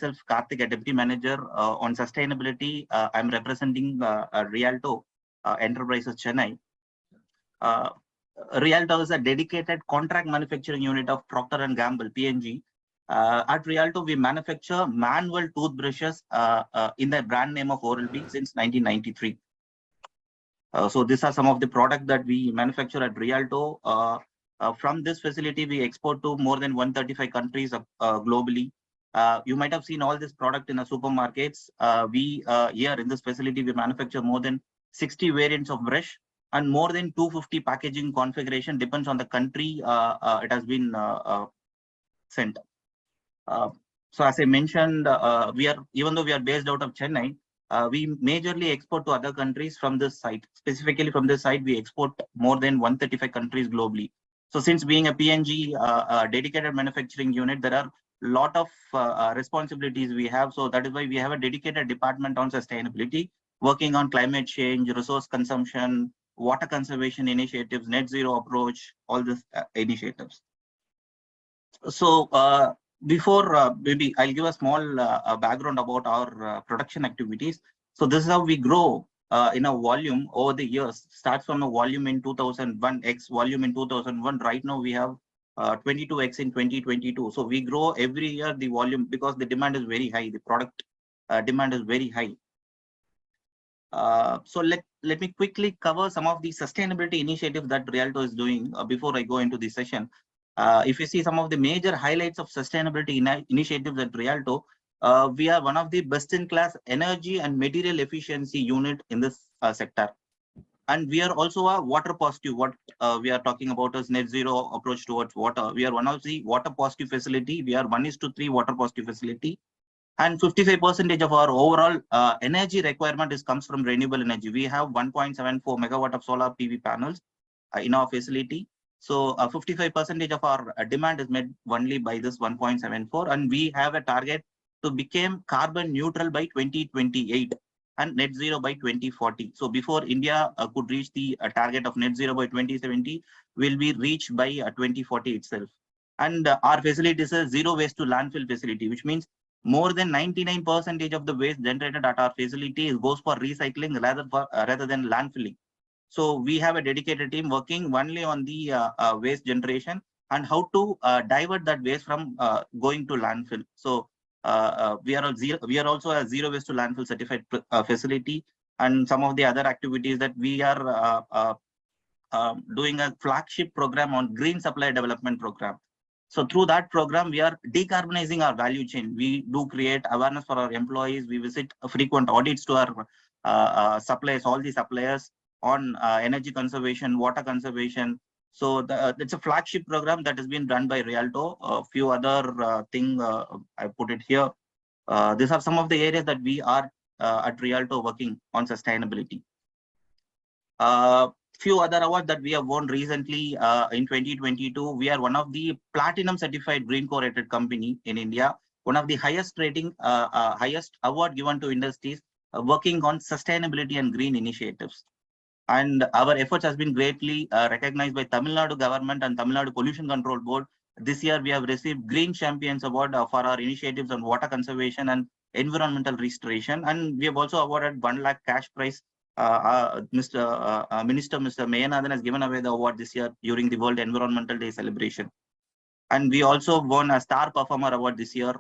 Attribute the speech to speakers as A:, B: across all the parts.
A: myself, Karthik, a Deputy Manager on Sustainability. I'm representing Rialto Enterprises Chennai. Rialto is a dedicated contract manufacturing unit of Procter & Gamble, P&G. At Rialto, we manufacture manual toothbrushes in the brand name of Oral-B since 1993. So these are some of the products that we manufacture at Rialto. From this facility, we export to more than 135 countries globally. You might have seen all this product in the supermarkets. Here in this facility, we manufacture more than 60 variants of brush and more than 250 packaging configuration, depends on the country it has been sent. So as I mentioned, even though we are based out of Chennai, we majorly export to other countries from this site. Specifically from this site, we export more than 135 countries globally. So since being a P&G dedicated manufacturing unit, there are a lot of responsibilities we have. So that is why we have a dedicated department on sustainability, working on climate change, resource consumption, water conservation initiatives, net zero approach, all these initiatives. So before maybe I'll give a small background about our production activities. So this is how we grow in a volume over the years. Starts from a volume in 2001, X volume in 2001. Right now we have 22X in 2022. So we grow every year the volume because the demand is very high. The product demand is very high. So let me quickly cover some of the sustainability initiatives that Rialto is doing before I go into the session. If you see some of the major highlights of sustainability initiatives at Rialto, we are one of the best-in-class energy and material efficiency unit in this sector. And we are also a water positive. What we are talking about is net zero approach towards water. We are one of the water positive facility. We are 1:3 water positive facility. And 55% of our overall energy requirement comes from renewable energy. We have 1.74 megawatt of solar PV panels in our facility. So 55% of our demand is met only by this 1.74, and we have a target to become carbon neutral by 2028 and net zero by 2040. So before India could reach the target of net zero by 2070, will be reached by 2040 itself. And our facility is a zero waste to landfill facility, which means more than 99% of the waste generated at our facility goes for recycling rather than landfilling. So we have a dedicated team working only on the waste generation and how to divert that waste from going to landfill. So we are also a zero waste to landfill certified facility, and some of the other activities that we are doing a flagship program on green supply development program. So through that program, we are decarbonizing our value chain. We do create awareness for our employees. We visit frequent audits to our suppliers, all the suppliers, on energy conservation, water conservation. So it's a flagship program that has been run by Rialto. A few other things I put it here. These are some of the areas that we are at Rialto working on sustainability. Few other awards that we have won recently in 2022. We are one of the platinum certified green core rated company in India. One of the highest rating, highest award given to industries working on sustainability and green initiatives. And our efforts has been greatly recognized by Tamil Nadu government and Tamil Nadu Pollution Control Board. This year we have received Green Champions Award for our initiatives on water conservation and environmental restoration. And we have also awarded 1 lakh cash prize. Minister Mr. Mayanathan has given away the award this year during the World Environmental Day celebration. And we also won a Star Performer Award this year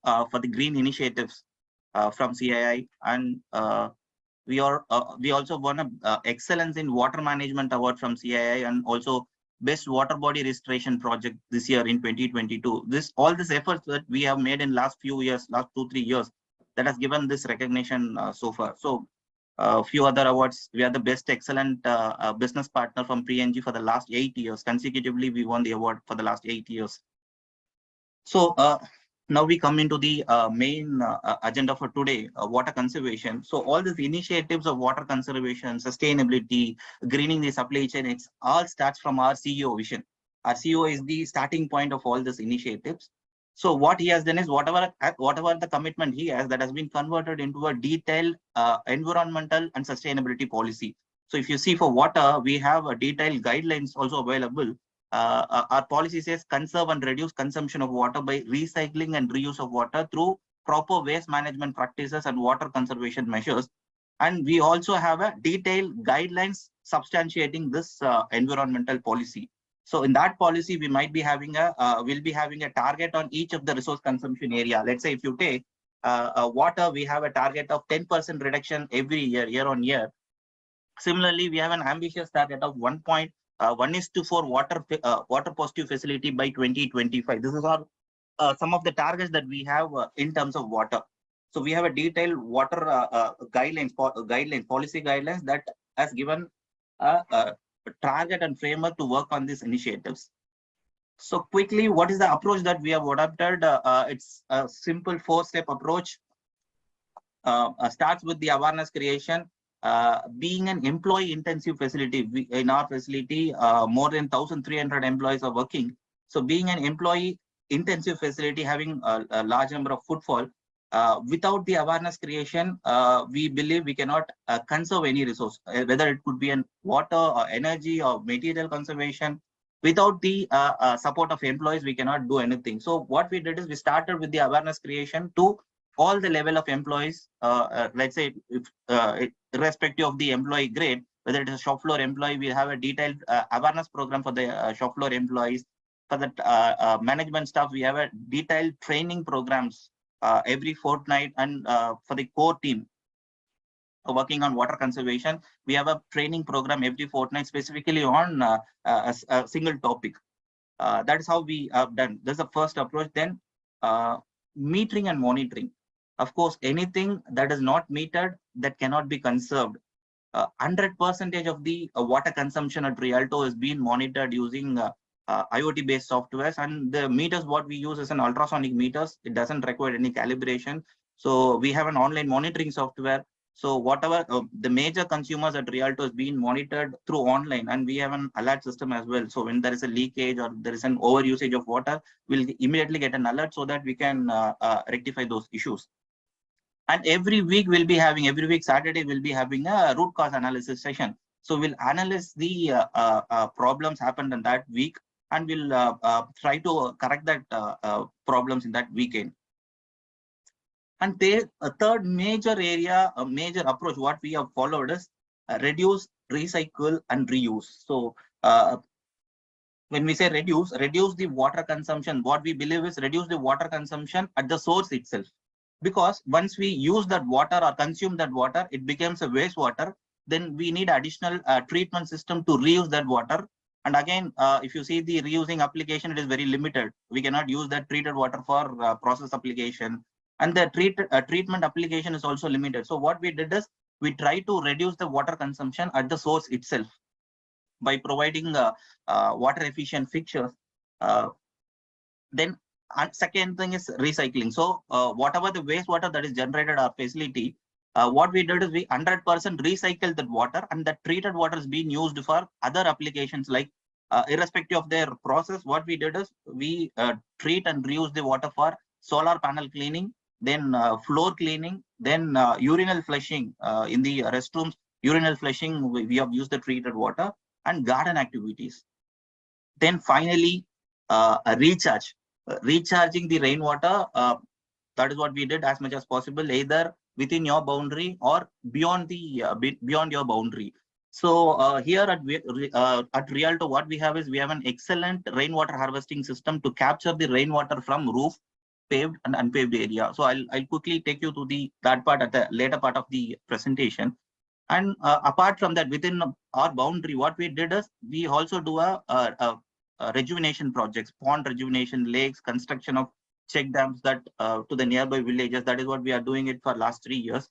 A: for the green initiatives from CII. And we also won a Excellence in Water Management Award from CII, and also Best Water Body Restoration Project this year in 2022. All these efforts that we have made in last few years, last 2-3 years, that has given this recognition so far. So a few other awards. We are the best excellent business partner from P&G for the last 8 years. Consecutively, we won the award for the last 8 years. So now we come into the main agenda for today, water conservation. So all these initiatives of water conservation, sustainability, greening the supply chain, it all starts from our CEO vision. Our CEO is the starting point of all these initiatives. So what he has done is whatever the commitment he has, that has been converted into a detailed environmental and sustainability policy. So if you see for water, we have a detailed guidelines also available our policy says conserve and reduce consumption of water by recycling and reuse of water through proper waste management practices and water conservation measures. And we also have a detailed guidelines substantiating this environmental policy. So in that policy, we might be having we'll be having a target on each of the resource consumption area. Let's say if you take water, we have a target of 10% reduction every year on year. Similarly, we have an ambitious target of 1:4 water positive facility by 2025. This is our some of the targets that we have in terms of water. So we have a detailed water policy guidelines that has given a target and framework to work on these initiatives. So quickly, what is the approach that we have adopted? It's a simple 4-step approach. Starts with the awareness creation. Being an employee intensive facility, in our facility, more than 1,300 employees are working. So being an employee intensive facility having a large number of footfall, without the awareness creation, we believe we cannot conserve any resource, whether it could be an water or energy or material conservation. Without the support of employees, we cannot do anything. So what we did is we started with the awareness creation to all the level of employees. Let's say if, irrespective of the employee grade, whether it is a shop floor employee, we have a detailed awareness program for the shop floor employees. For the management staff, we have a detailed training programs every fortnight, and for the core team working on water conservation, we have a training program every fortnight specifically on a single topic. That is how we have done. This is the first approach. Then metering and monitoring. Of course, anything that is not metered, that cannot be conserved. 100% of the water consumption at Rialto is being monitored using IoT-based softwares, and the meters what we use is an ultrasonic meters. It doesn't require any calibration. So we have an online monitoring software. So whatever the major consumers at Rialto is being monitored through online, and we have an alert system as well. So when there is a leakage or there is an over usage of water, we'll immediately get an alert so that we can rectify those issues. And every week Saturday we'll be having a root cause analysis session. So we'll analyze the problems happened in that week, and we'll try to correct that problems in that weekend. And a third major area, a major approach, what we have followed is reduce, recycle, and reuse. So when we say reduce the water consumption, what we believe is reduce the water consumption at the source itself. Because once we use that water or consume that water, it becomes a wastewater. Then we need additional treatment system to reuse that water. And again, if you see the reusing application, it is very limited. We cannot use that treated water for process application. And the treatment application is also limited. So what we did is we try to reduce the water consumption at the source itself by providing water efficient fixtures. Then second thing is recycling. So whatever the wastewater that is generated at our facility, what we did is we 100% recycled that water, and that treated water is being used for other applications, like irrespective of their process. What we did is we treat and reuse the water for solar panel cleaning, then floor cleaning, then urinal flushing in the restrooms. Urinal flushing, we have used the treated water, and garden activities. Then finally, recharge. Recharging the rainwater, that is what we did as much as possible, either within your boundary or beyond the beyond your boundary. So here at Rialto, what we have is we have an excellent rainwater harvesting system to capture the rainwater from roof, paved and unpaved area. So I'll quickly take you to that part at the later part of the presentation. And apart from that, within our boundary, what we did is we also do a rejuvenation projects, pond rejuvenation, lakes, construction of check dams that to the nearby villages. That is what we are doing it for last 3 years.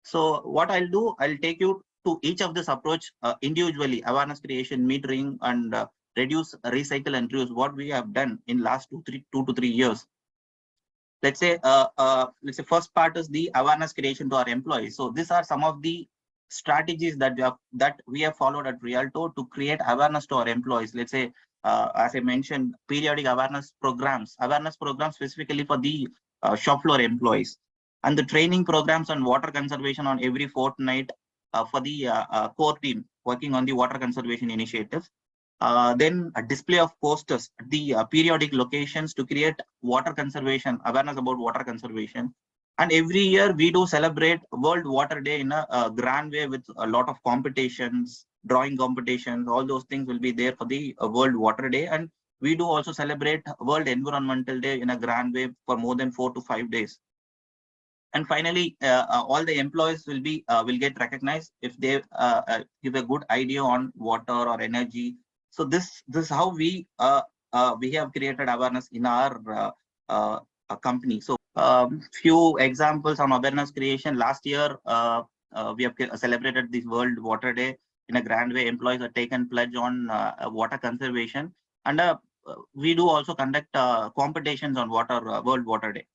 A: So what I'll do, I'll take you to each of this approach individually: awareness creation, metering, and reduce, recycle, and reuse. What we have done in last 2 to 3 years. Let's say first part is the awareness creation to our employees. So these are some of the strategies that we have followed at Rialto to create awareness to our employees. Let's say, as I mentioned, periodic awareness programs specifically for the shop floor employees, and the training programs on water conservation on every fortnight for the core team working on the water conservation initiatives. Then a display of posters at the periodic locations to create water conservation, awareness about water conservation. And every year we do celebrate World Water Day in a grand way with a lot of competitions, drawing competitions, all those things will be there for the World Water Day. And we do also celebrate World Environmental Day in a grand way for more than 4 to 5 days. And finally, all the employees will get recognized if they give a good idea on water or energy. So this is how we have created awareness in our company. So few examples on awareness creation. Last year, we have celebrated this World Water Day in a grand way. Employees are taken pledge on water conservation, and we do also conduct competitions on World Water Day.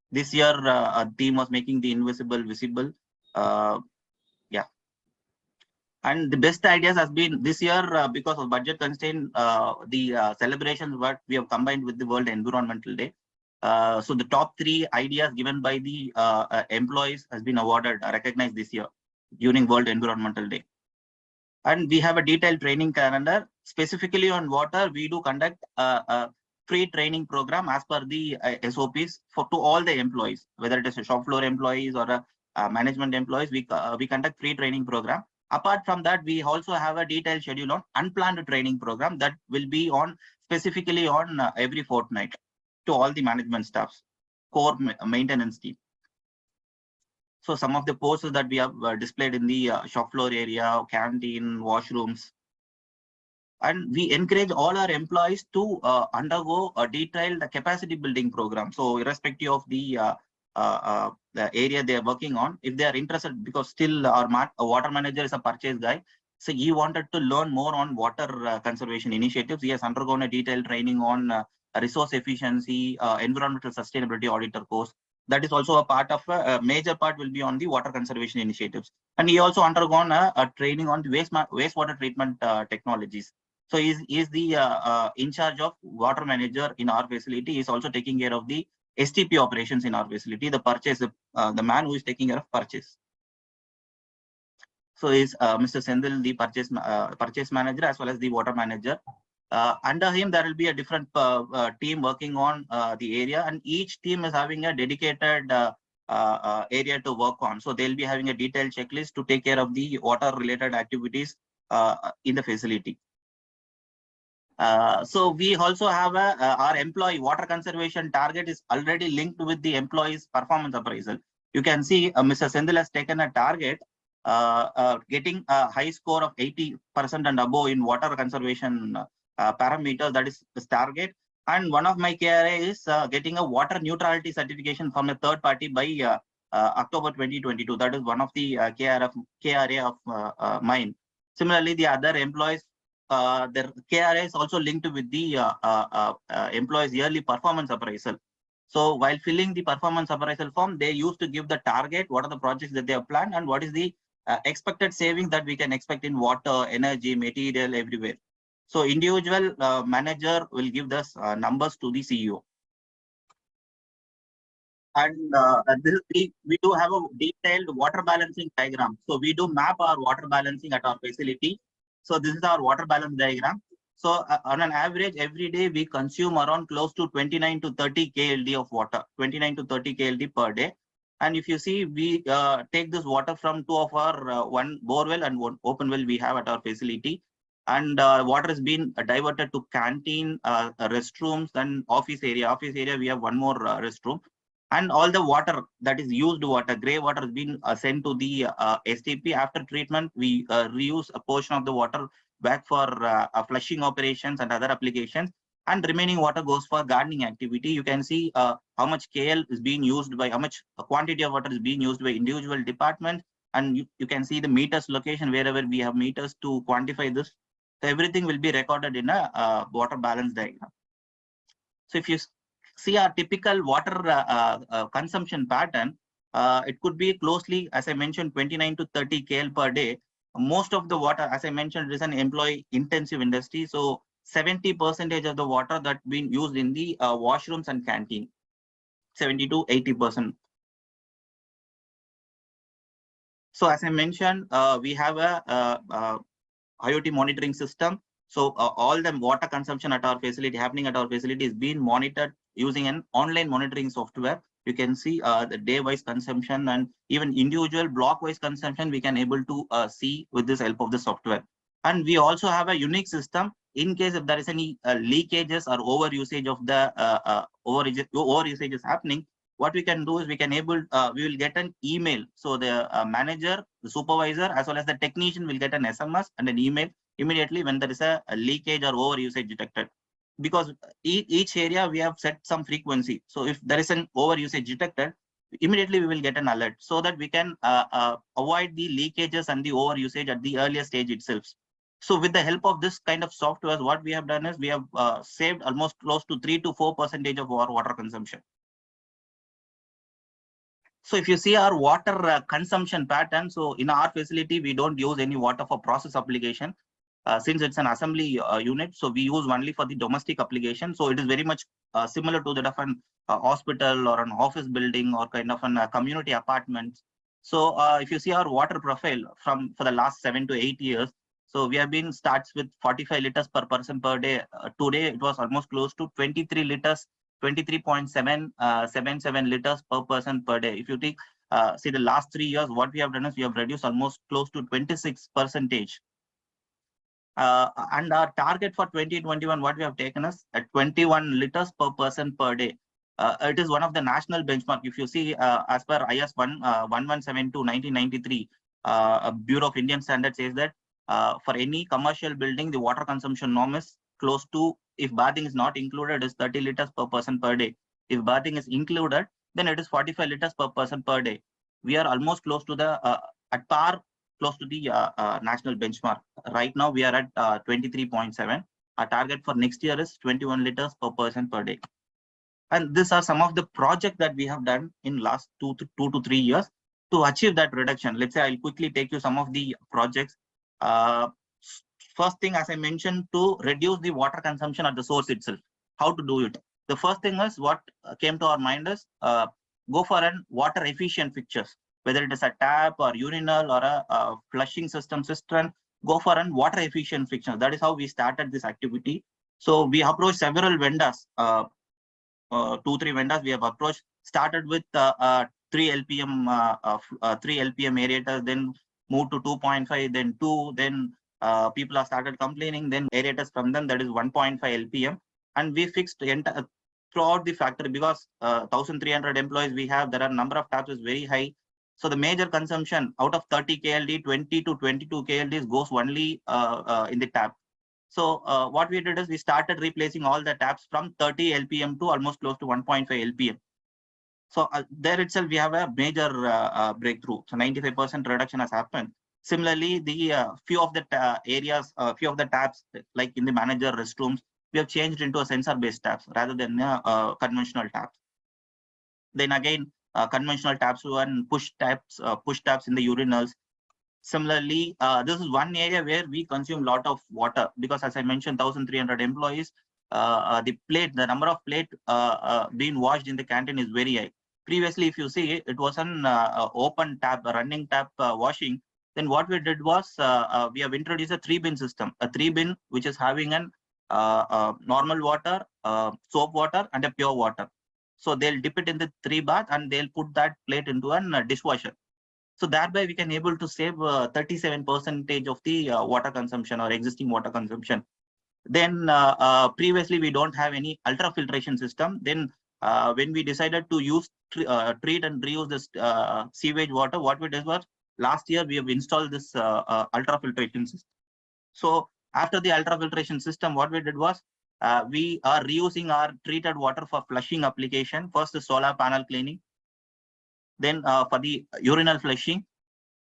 A: This year, a theme was making the invisible visible. Yeah. And the best ideas has been this year, because of budget constraint, the celebrations what we have combined with the World Environmental Day. So the top 3 ideas given by the employees has been awarded, recognized this year during World Environmental Day. And we have a detailed training calendar specifically on water. We do conduct a free training program as per the SOPs to all the employees, whether it is a shop floor employees or a management employees. We conduct free training program. Apart from that, we also have a detailed schedule on unplanned training program that will be on specifically on every fortnight to all the management staffs, core maintenance team. So some of the posters that we have displayed in the shop floor area, canteen, washrooms. And we encourage all our employees to undergo a detailed capacity building program. So irrespective of the area they are working on, if they are interested, because still our water manager is a purchase guy. So he wanted to learn more on water conservation initiatives. He has undergone a detailed training on resource efficiency, environmental sustainability auditor course. That is also a part of a major part will be on the water conservation initiatives. And he also undergone a training on the wastewater treatment technologies. So he is the in charge of water manager in our facility. He is also taking care of the STP operations in our facility, the purchase, the man who is taking care of purchase. So is Mr. Sendil, the purchase manager, as well as the water manager. Under him, there will be a different team working on the area, and each team is having a dedicated area to work on. So they'll be having a detailed checklist to take care of the water related activities in the facility. So we also have our employee water conservation target is already linked with the employee's performance appraisal. You can see Mr. Sendil has taken a target getting a high score of 80% and above in water conservation parameters. That is his target. And one of my KRA is getting a water neutrality certification from a third party by October 2022. That is one of the KRA of mine. Similarly, the other employees, their KRA is also linked with the employees' yearly performance appraisal. So while filling the performance appraisal form, they used to give the target, what are the projects that they have planned, and what is the expected savings that we can expect in water, energy, material, everywhere. So individual manager will give this numbers to the CEO. And we do have a detailed water balancing diagram. So we do map our water balancing at our facility. So this is our water balance diagram. So on an average, every day we consume around close to 29 to 30 KLD of water, 29 to 30 KLD per day. And if you see, we take this water from 2 of our one borewell and one open well we have at our facility. And water is being diverted to canteen, restrooms, and office area. Office area, we have one more restroom. And all the water that is used water, grey water, has been sent to the STP. After treatment, we reuse a portion of the water back for flushing operations and other applications. And remaining water goes for gardening activity. You can see how much KL is being used by, how much quantity of water is being used by individual departments. And you can see the meters location wherever we have meters to quantify this. So everything will be recorded in a water balance diagram. So if you see our typical water consumption pattern, it could be closely, as I mentioned, 29 to 30 KL per day. Most of the water, as I mentioned, is an employee intensive industry. So 70% of the water that being used in the washrooms and canteen, 70 to 80%. So as I mentioned, we have a IoT monitoring system. So all the water consumption at our facility happening at our facility is being monitored using an online monitoring software. You can see the day-wise consumption and even individual block-wise consumption we can able to see with this help of the software. And we also have a unique system in case if there is any leakages or over usage of the over usage is happening. What we can do is we will get an email. So the manager, the supervisor, as well as the technician will get an SMS and an email immediately when there is a leakage or over usage detected. Because each area we have set some frequency. So if there is an over usage detected, immediately we will get an alert so that we can avoid the leakages and the over usage at the earlier stage itself. So with the help of this kind of software, what we have done is we have saved almost close to 3 to 4% of our water consumption. So if you see our water consumption pattern, so in our facility, we don't use any water for process application. Since it's an assembly unit, so we use only for the domestic application. So it is very much similar to that of an hospital or an office building or kind of an community apartment. So if you see our water profile for the last 7 to 8 years, so we have been starts with 45 liters per person per day. Today it was almost close to 23 liters, 23.77 liters per person per day. If you take see the last 3 years, what we have done is we have reduced almost close to 26%. And our target for 2021, what we have taken is at 21 liters per person per day. It is one of the national benchmark. If you see, as per IS 1172 1993, Bureau of Indian Standards says that for any commercial building, the water consumption norm is close to, if bathing is not included, is 30 liters per person per day. If bathing is included, then it is 45 liters per person per day. We are almost close to the at par, close to the national benchmark. Right now, we are at 23.7. Our target for next year is 21 liters per person per day. And these are some of the projects that we have done in last 2 to 3 years to achieve that reduction. Let's say I'll quickly take you some of the projects. First thing, as I mentioned, to reduce the water consumption at the source itself. How to do it? The first thing is what came to our mind is go for an water efficient fixtures, whether it is a tap or urinal or a flushing system cistern. Go for an water efficient fixture. That is how we started this activity. So we approached several vendors. 2-3 vendors we have approached. Started with 3 LPM 3 LPM aerators, then moved to 2.5, then 2, then people have started complaining, then aerators from them, that is 1.5 LPM, and we fixed throughout the factory because 1,300 employees we have. There are number of taps is very high. So the major consumption out of 30 KLD, 20 to 22 KLDs goes only in the tap. So what we did is we started replacing all the taps from 30 LPM to almost close to 1.5 LPM. So there itself, we have a major breakthrough. So 95% reduction has happened. Similarly, the few of the areas, few of the taps, like in the manager restrooms, we have changed into a sensor-based taps rather than conventional taps. Then again, conventional taps and push taps in the urinals. Similarly, this is one area where we consume a lot of water because, as I mentioned, 1,300 employees. The number of plate being washed in the canteen is very high. Previously, if you see, it was an open tap, running tap washing. Then what we did was we have introduced a 3-bin system, a 3-bin which is having an normal water, soap water, and a pure water. So they'll dip it in the 3 bath and they'll put that plate into a dishwasher. So thereby we can able to save 37% of the water consumption or existing water consumption. Then previously we don't have any ultrafiltration system. Then when we decided to use treat and reuse this sewage water, what we did was last year we have installed this ultrafiltration system. So after the ultrafiltration system, what we did was we are reusing our treated water for flushing application. First the solar panel cleaning, then for the urinal flushing,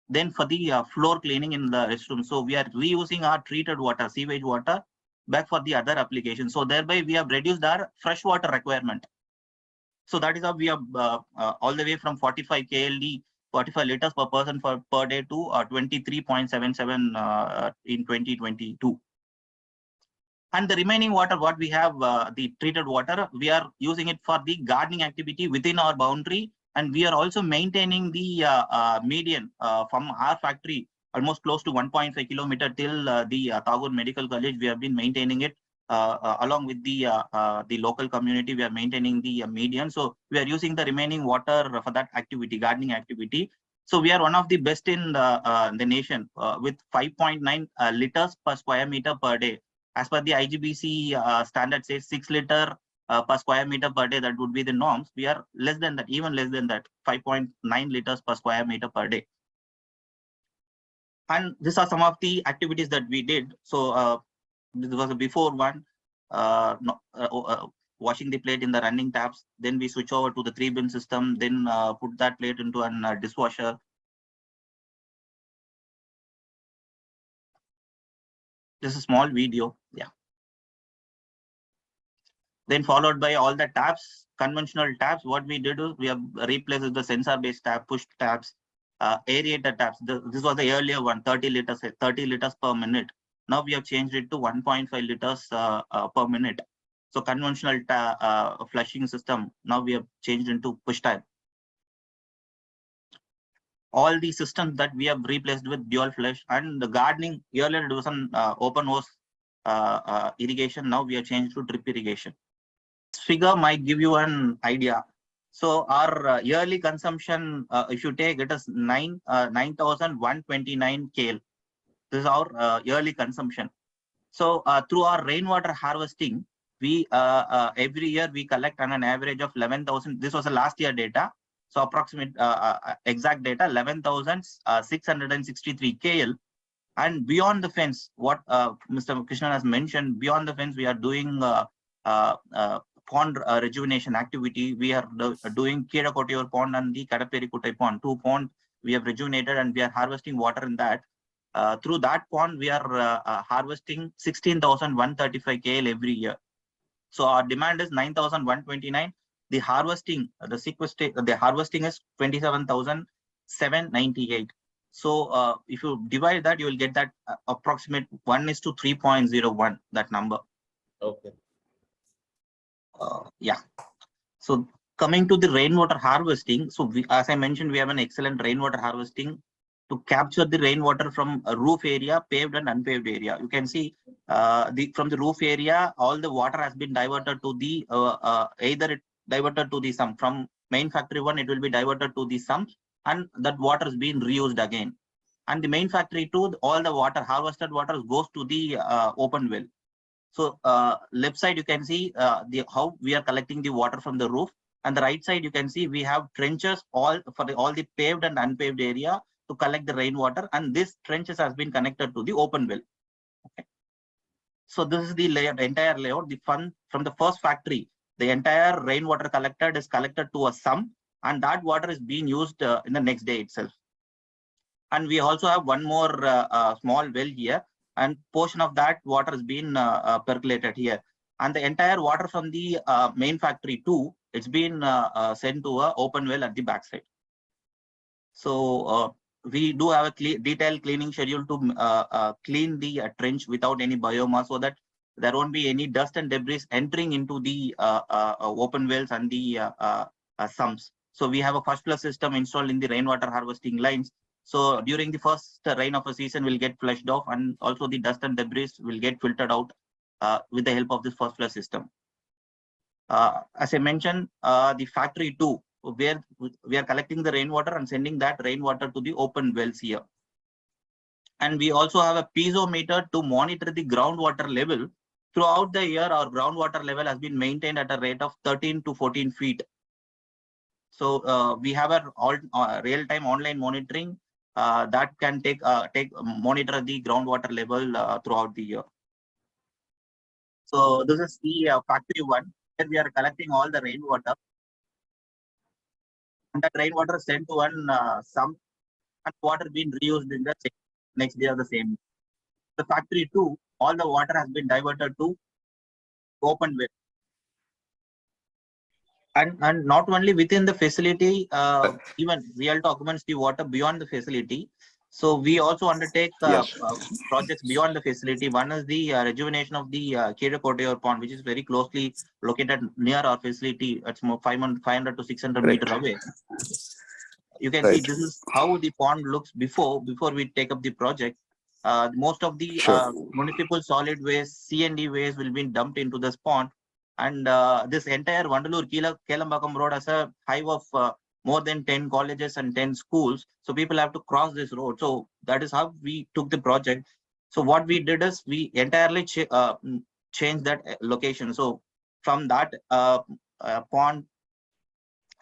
A: then for the floor cleaning in the restroom. So we are reusing our treated water, sewage water, back for the other applications. So thereby we have reduced our fresh water requirement. So that is how we have all the way from 45 KLD, 45 liters per person per day to 23.77 in 2022. And the remaining water, what we have, the treated water, we are using it for the gardening activity within our boundary. And we are also maintaining the median from our factory almost close to 1.5 kilometer till the Tagore Medical College. We have been maintaining it along with the local community. We are maintaining the median. So we are using the remaining water for that activity, gardening activity. So we are one of the best in the nation with 5.9 liters per square meter per day. As per the IGBC standard says 6 liter per square meter per day, that would be the norms. We are less than that, even less than that, 5.9 liters per square meter per day. And these are some of the activities that we did. So this was a before one, washing the plate in the running taps. Then we switch over to the 3-bin system, then put that plate into a dishwasher. This is a small video, yeah. Then followed by all the taps, conventional taps. What we did is we have replaced the sensor-based tap, push taps, aerator taps. This was the earlier one, 30 liters per minute. Now we have changed it to 1.5 liters per minute. So conventional flushing system, now we have changed into push type. All the systems that we have replaced with dual flush, and the gardening, earlier it was an open hose irrigation. Now we have changed to drip irrigation. This figure might give you an idea. So our yearly consumption, if you take it as 9,129 kL. This is our yearly consumption. So through our rainwater harvesting, we every year we collect on an average of 11,000. This was the last year data. So approximate exact data 11,663 kL. And beyond the fence, what Mr. Krishnan has mentioned, beyond the fence, we are doing pond rejuvenation activity. We are doing Kirakotior pond and the Kadaperikutai pond. 2 ponds we have rejuvenated, and we are harvesting water in that. Through that pond, we are harvesting 16,135 kL every year. So our demand is 9,129. The harvesting, the harvesting is 27,798. So if you divide that, you will get that approximate 1:3.01, that number.
B: Okay.
A: Yeah. So coming to the rainwater harvesting, so as I mentioned, we have an excellent rainwater harvesting to capture the rainwater from a roof area, paved and unpaved area. You can see from the roof area, all the water has been diverted to the either it diverted to the sump. From main factory 1, it will be diverted to the sump, and that water is being reused again. And the main factory 2, all the water, harvested water goes to the open well. So left side you can see how we are collecting the water from the roof, and the right side you can see we have trenches all for all the paved and unpaved area to collect the rainwater, and this trenches has been connected to the open well. Okay. So this is the layout, entire layout. The fund from the first factory, the entire rainwater collected is collected to a sump, and that water is being used in the next day itself. And we also have one more small well here, and portion of that water is being percolated here. And the entire water from the main factory 2, it's been sent to an open well at the backside. So we do have a detailed cleaning schedule to clean the trench without any biomass, so that there won't be any dust and debris entering into the open wells and the sumps. So we have a first flush system installed in the rainwater harvesting lines. So during the first rain of a season will get flushed off, and also the dust and debris will get filtered out with the help of this first flush system. As I mentioned, the factory 2, where we are collecting the rainwater and sending that rainwater to the open wells here. And we also have a piezometer to monitor the groundwater level. Throughout the year, our groundwater level has been maintained at a rate of 13 to 14 feet. So we have a real-time online monitoring that can monitor the groundwater level throughout the year. So this is the factory 1, where we are collecting all the rainwater. And that rainwater is sent to one sump, and water being reused in the next day or the same. The factory 2, all the water has been diverted to open well. And not only within the facility, even we have to augment the water beyond the facility. So we also undertake projects beyond the facility. One is the rejuvenation of the Kirakotior pond, which is very closely located near our facility. It's more 500 to 600 meters away. You can see this is how the pond looks before we take up the project. Most of the municipal solid waste, C&D waste will be dumped into this pond. And this entire Vandalur Kelambakam road has a hive of more than 10 colleges and 10 schools. So people have to cross this road. So that is how we took the project. So what we did is we entirely changed that location. So from that pond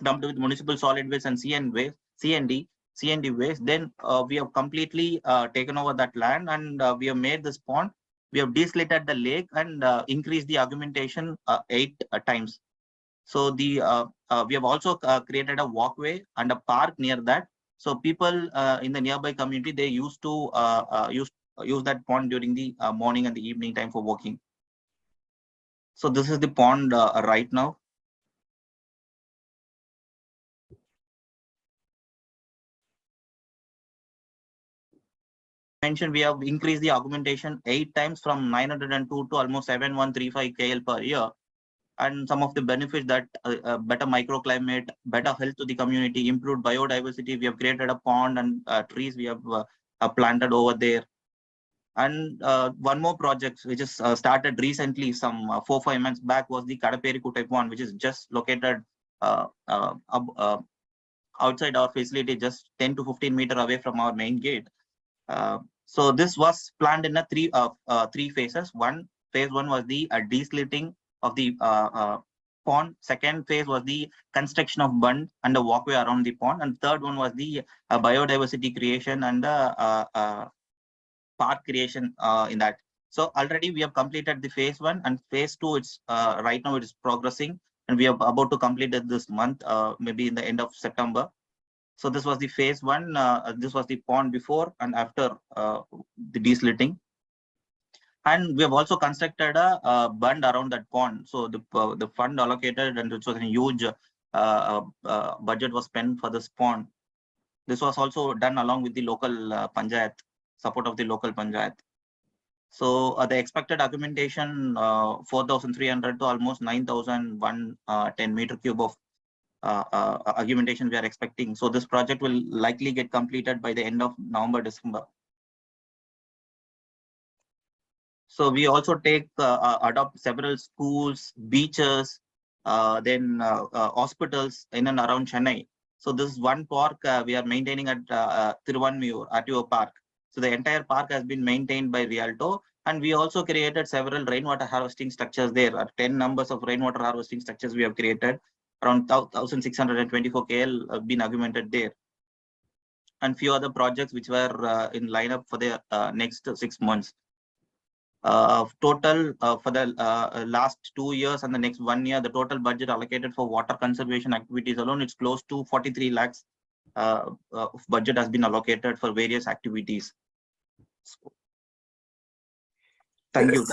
A: dumped with municipal solid waste and C&D waste, then we have completely taken over that land, and we have made this pond. We have deslated the lake and increased the augmentation 8 times. So we have also created a walkway and a park near that. So people in the nearby community, they used to use that pond during the morning and the evening time for walking. So this is the pond right now. Mentioned, we have increased the augmentation 8 times from 902 to almost 7135 KL per year. And some of the benefits that better microclimate, better health to the community, improved biodiversity. We have created a pond and trees we have planted over there. And one more project which is started recently, some 4-5 months back, was the Kadaperi pond, which is just located outside our facility, just 10 to 15 meters away from our main gate. So this was planned in a three phases. Phase one was the deslitting of the pond. Second phase was the construction of bund and a walkway around the pond, and third one was the biodiversity creation and park creation in that. So already we have completed the phase one, and phase two, it's right now it is progressing, and we are about to complete it this month, maybe in the end of September. So this was the phase one. This was the pond before and after the deslitting. And we have also constructed a bund around that pond. So the fund allocated, and it was a huge budget was spent for this pond. This was also done along with the local panchayat, support of the local panchayat. So the expected augmentation 4,300 to almost 9,110 meter cube of augmentation we are expecting. So this project will likely get completed by the end of November, December. So we also adopt several schools, beaches, then hospitals in and around Chennai. So this is one park we are maintaining at Thiruvanmiyur, RTO Park. So the entire park has been maintained by Rialto, and we also created several rainwater harvesting structures there. 10 numbers of rainwater harvesting structures we have created. Around 1,624 KL have been augmented there. And few other projects which were in lineup for the next 6 months. Total for the last 2 years and the next 1 year, the total budget allocated for water conservation activities alone, it's close to 43 lakhs of budget has been allocated for various activities. So, thank you.